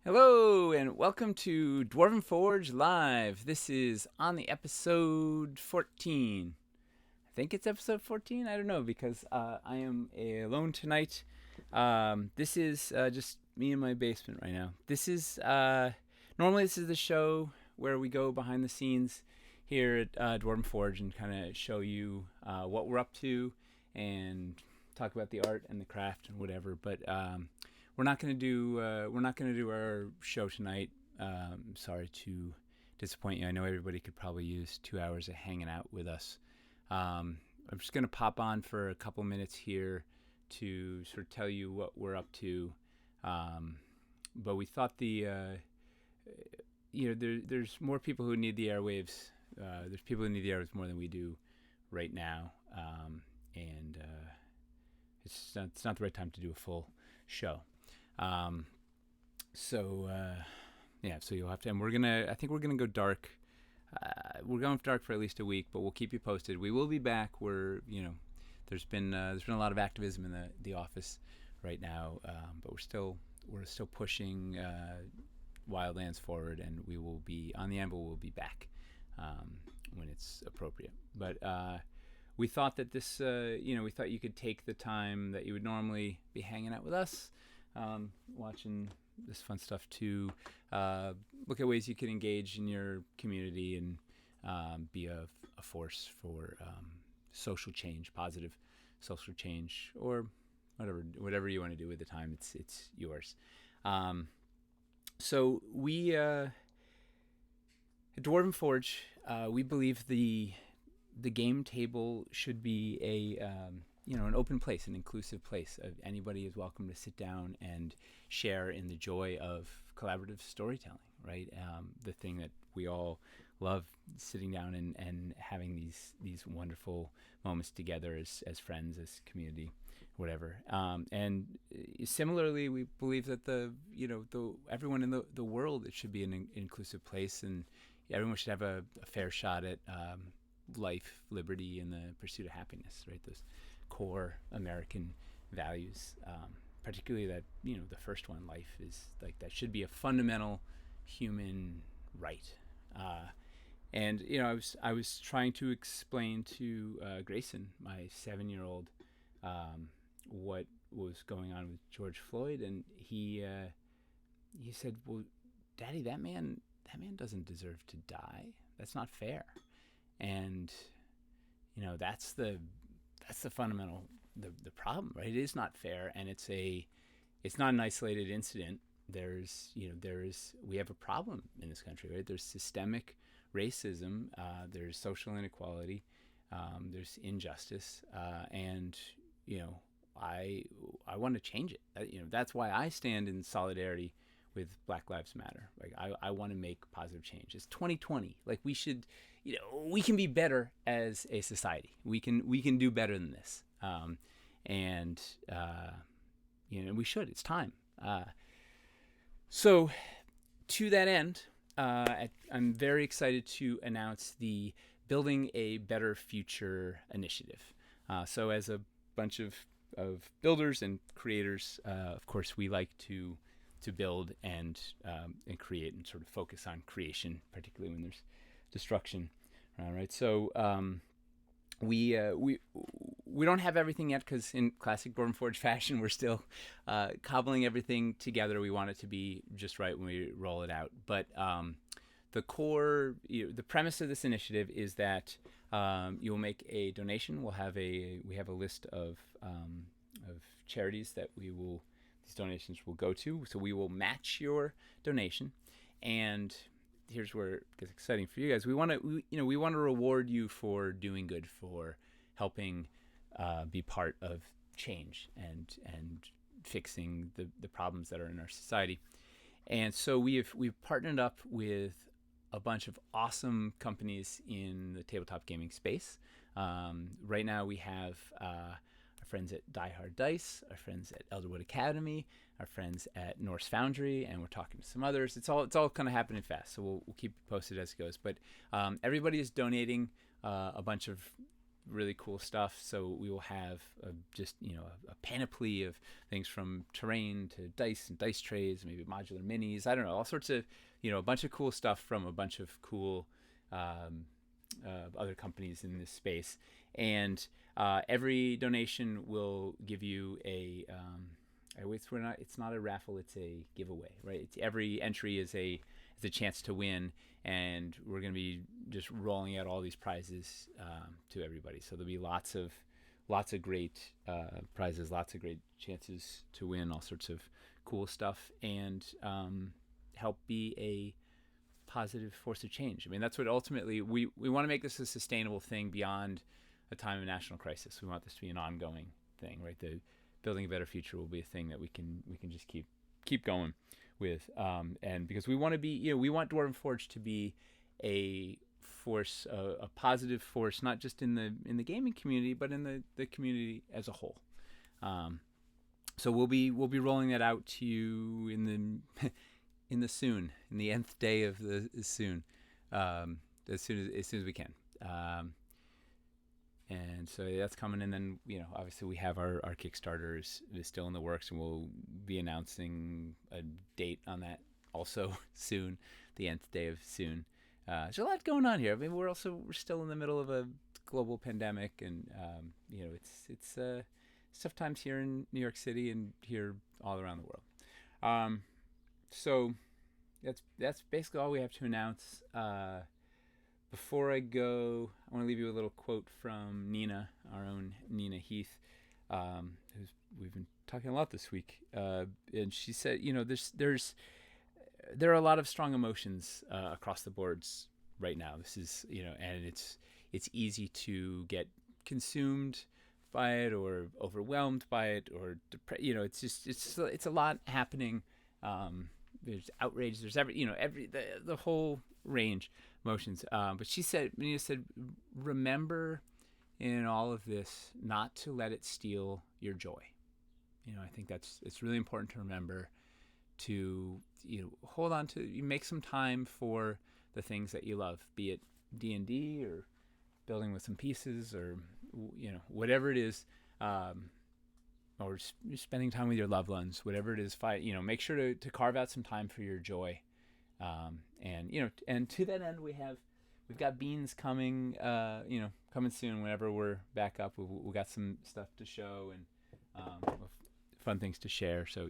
Hello and welcome to Dwarven Forge Live. This is on the episode 14. I think it's episode 14. I don't know because I am alone tonight. This is just me in my basement right now. This is normally this is the show where we go behind the scenes here at Dwarven Forge and kind of show you what we're up to and talk about the art and the craft and whatever. But we're not gonna do our show tonight. Sorry to disappoint you. I know everybody could probably use 2 hours of hanging out with us. I'm just gonna pop on for a couple minutes here to sort of tell you what we're up to. Um, but we thought there's more people who need the airwaves. There's people who need the airwaves more than we do right now, and it's not the right time to do a full show. Um, so you'll have to, and I think we're gonna go dark. We're going dark for at least a week, but we'll keep you posted. We will be back. There's been a lot of activism in the office right now, but we're still pushing Wildlands forward, and we will be on the Anvil. We'll be back when it's appropriate. But we thought that we thought you could take the time that you would normally be hanging out with us, watching this fun stuff to look at ways you can engage in your community and be a force for social change, positive social change, or whatever you want to do with the time. It's yours. So we at Dwarven Forge, we believe the game table should be an open place, an inclusive place. Anybody is welcome to sit down and share in the joy of collaborative storytelling, right? The thing that we all love, sitting down and having these wonderful moments together as friends, as community, whatever. And similarly, we believe that everyone in the world, it should be an inclusive place, and everyone should have a fair shot at life, liberty, and the pursuit of happiness, right? Those core American values, particularly the first one, life, is like that should be a fundamental human right. And I was trying to explain to Grayson, my 7-year-old, what was going on with George Floyd, and he said, "Well, Daddy, that man doesn't deserve to die. That's not fair." And that's the fundamental the problem, right? It is not fair, and it's not an isolated incident. We have a problem in this country, right? There's systemic racism, there's social inequality, there's injustice, and I want to change it. That's why I stand in solidarity with Black Lives Matter. Like I want to make positive change. It's 2020. Like we should, we can be better as a society. We can do better than this. And we should. It's time. So to that end, I'm very excited to announce the Building a Better Future initiative. So as a bunch of builders and creators, of course, we like to build and create and sort of focus on creation, particularly when there's destruction. Right. So we don't have everything yet because in classic Dwarven Forge fashion, we're still cobbling everything together. We want it to be just right when we roll it out. But the core, the premise of this initiative is that you'll make a donation. We have a list of charities that these donations will go to. So we will match your donation, and here's where it gets exciting for you guys. We want to reward you for doing good, for helping be part of change and fixing the problems that are in our society. And so we've partnered up with a bunch of awesome companies in the tabletop gaming space. Right now we have our friends at Die Hard Dice, our friends at Elderwood Academy, our friends at Norse Foundry, and we're talking to some others. It's all kind of happening fast, so we'll keep you posted as it goes. But everybody is donating a bunch of really cool stuff. So we will have just a panoply of things from terrain to dice and dice trays, maybe modular minis. I don't know, all sorts of a bunch of cool stuff from a bunch of cool other companies in this space. And every donation will give you it's not a raffle, it's a giveaway, right? Every entry is a chance to win, and we're going to be just rolling out all these prizes to everybody. So there'll be lots of great prizes, lots of great chances to win all sorts of cool stuff, and help be a positive force of change. I mean, that's what ultimately we want to make this a sustainable thing beyond a time of national crisis. We want this to be an ongoing thing, right? The building a better future will be a thing that we can just keep going with, and because we want to be, we want Dwarven Forge to be a force, a positive force, not just in the gaming community, but in the community as a whole. So we'll be rolling that out to you in the in the nth day of the soon, as soon as we can. And so that's coming, and then obviously we have our Kickstarter is still in the works, and we'll be announcing a date on that also soon, the nth day of soon. There's a lot going on here. I mean, we're still in the middle of a global pandemic, and it's tough times here in New York City and here all around the world. So that's basically all we have to announce. Before I go, I want to leave you a little quote from Nina, our own Nina Heath, we've been talking a lot this week, and she said, there are a lot of strong emotions across the boards right now. This is, and it's easy to get consumed by it or overwhelmed by it or it's a lot happening. There's outrage. There's the whole range of emotions. But Nina said, remember in all of this not to let it steal your joy. I think it's really important to remember to hold on to, make some time for the things that you love, be it D&D or building with some pieces or whatever it is, or spending time with your loved ones, whatever it is. Make sure to carve out some time for your joy, and to that end we've got beans coming, coming soon. Whenever we're back up, we got some stuff to show and fun things to share. So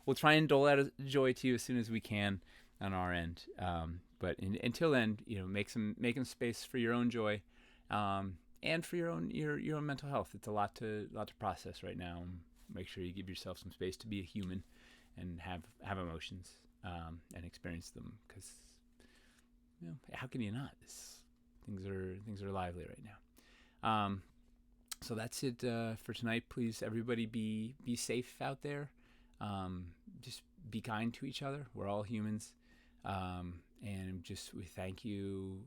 we'll try and dole out joy to you as soon as we can on our end. But until then, make some space for your own joy, and for your own mental health. It's a lot to process right now. Make sure you give yourself some space to be a human and have emotions, and experience them, because how can you not? Things are lively right now. So that's it for tonight. Please, everybody, be safe out there. Just be kind to each other. We're all humans, and we thank you.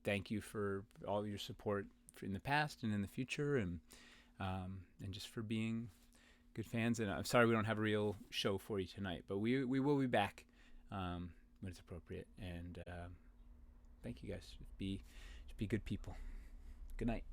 Thank you for all your support in the past and in the future, and just for being good fans. And I'm sorry we don't have a real show for you tonight, but we will be back when it's appropriate. And thank you guys. Just be good people. Good night.